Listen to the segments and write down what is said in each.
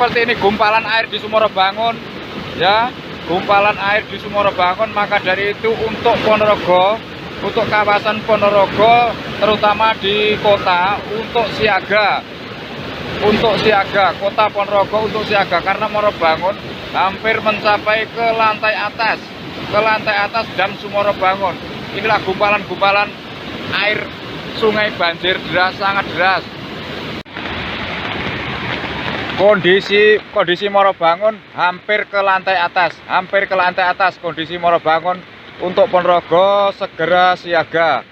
seperti ini gumpalan air di Sumorobangun, ya, gumpalan air di Sumorobangun. Maka dari itu untuk Ponorogo, untuk kawasan Ponorogo, terutama di kota, untuk siaga, kota Ponorogo untuk siaga, karena Sumorobangun hampir mencapai ke lantai atas dan Sumorobangun. Inilah gumpalan-gumpalan air sungai banjir deras, sangat deras. Kondisi Sumorobangun hampir ke lantai atas, kondisi Sumorobangun. Untuk Ponorogo segera siaga.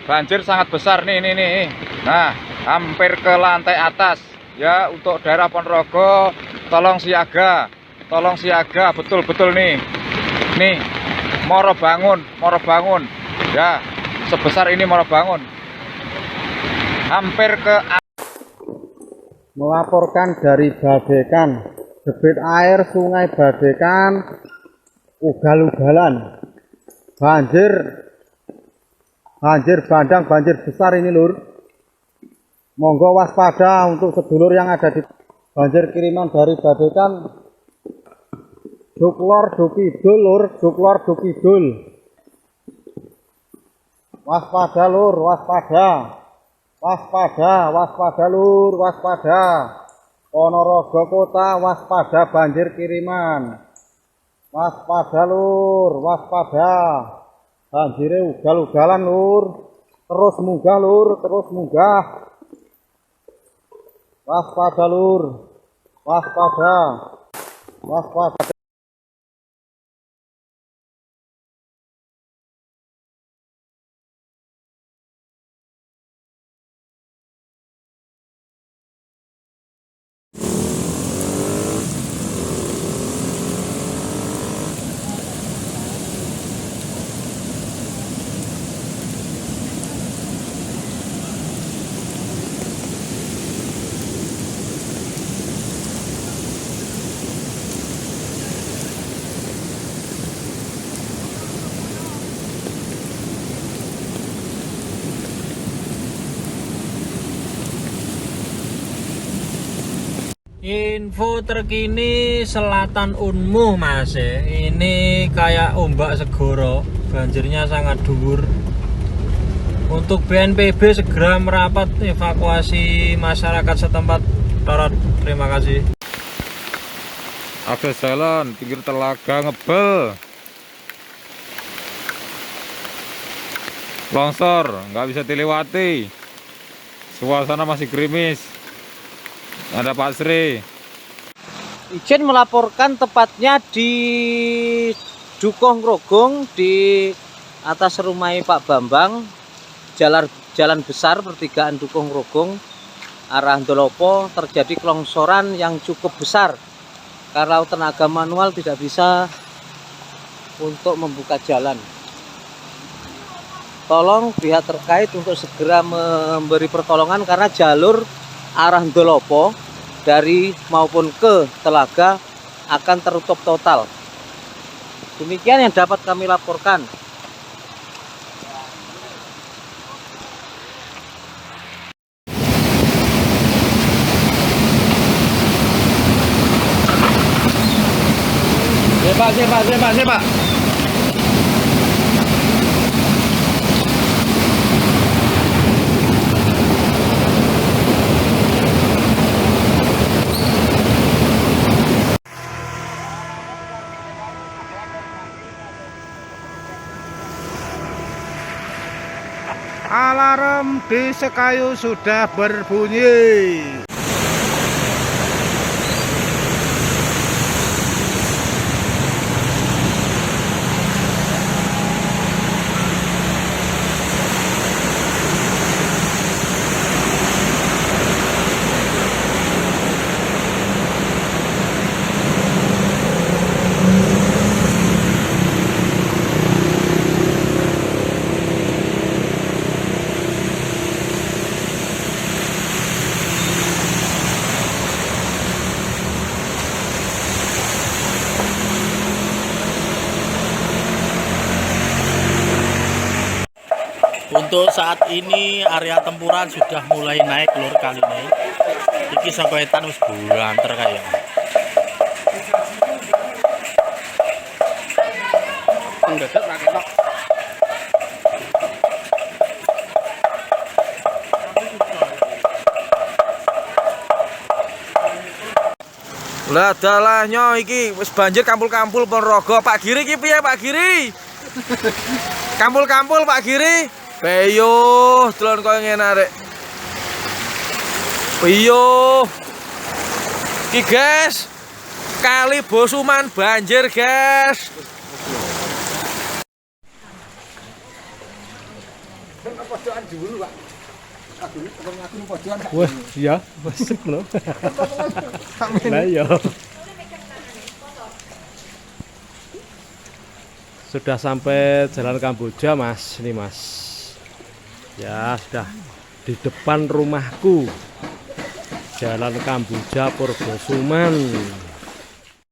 Banjir sangat besar nih. Nah, hampir ke lantai atas ya. Untuk daerah Ponorogo tolong siaga, betul-betul nih. Sumorobangun ya, sebesar ini Sumorobangun. Hampir ke. Melaporkan dari Babekan, debit air Sungai Babekan ugal-ugalan, banjir bandang, banjir besar ini lur. Monggo waspada untuk sedulur yang ada di banjir kiriman dari Babekan. Duklor Dukidul lur, Duklor Dukidul. Waspada lur, waspada lur, waspada. Ponorogo kota waspada banjir kiriman. Waspada lur, waspada. Banjirnya ugal-ugalan lur. Terus munggah lur, terus munggah. Waspada lur, waspada. Info terkini Selatan Unmuh Mas. Ini kayak ombak segoro, banjirnya sangat dhuwur. Untuk BNPB segera merapat evakuasi masyarakat setempat. Terima kasih. Akses jalan pinggir telaga ngebel, longsor nggak bisa dilewati, suasana masih gerimis. Ada Pak Sri. Izin melaporkan tepatnya di Dukuh Grogong, di atas rumah Pak Bambang, jalan besar pertigaan Dukuh Grogong arah Ndolopo, terjadi kelongsoran yang cukup besar karena tenaga manual tidak bisa untuk membuka jalan. Tolong pihak terkait untuk segera memberi pertolongan karena jalur arah Ndolopo dari maupun ke Telaga akan tertutup total. Demikian yang dapat kami laporkan. Pak. Alarm di Sekayu sudah berbunyi. Untuk saat ini area tempuran sudah mulai naik lur kali ini. Iki sampai etan wis bulanter kayak. Mendadak ra ketok. Lah dalahnya iki wis banjir kampul-kampul Ponorogo. Pak Giri iki piye Pak Giri? Kampul-kampul Pak Giri. Beyo, delon koyo ngene arek. Beyo. Iki guys. Kali Bosuman banjir, guys. Wah, iya, masuk loh. Lah iya. Sudah sampai Jalan Kamboja, Mas. Ini, Mas. Ya, sudah di depan rumahku. Jalan Kamboja Purbosuman.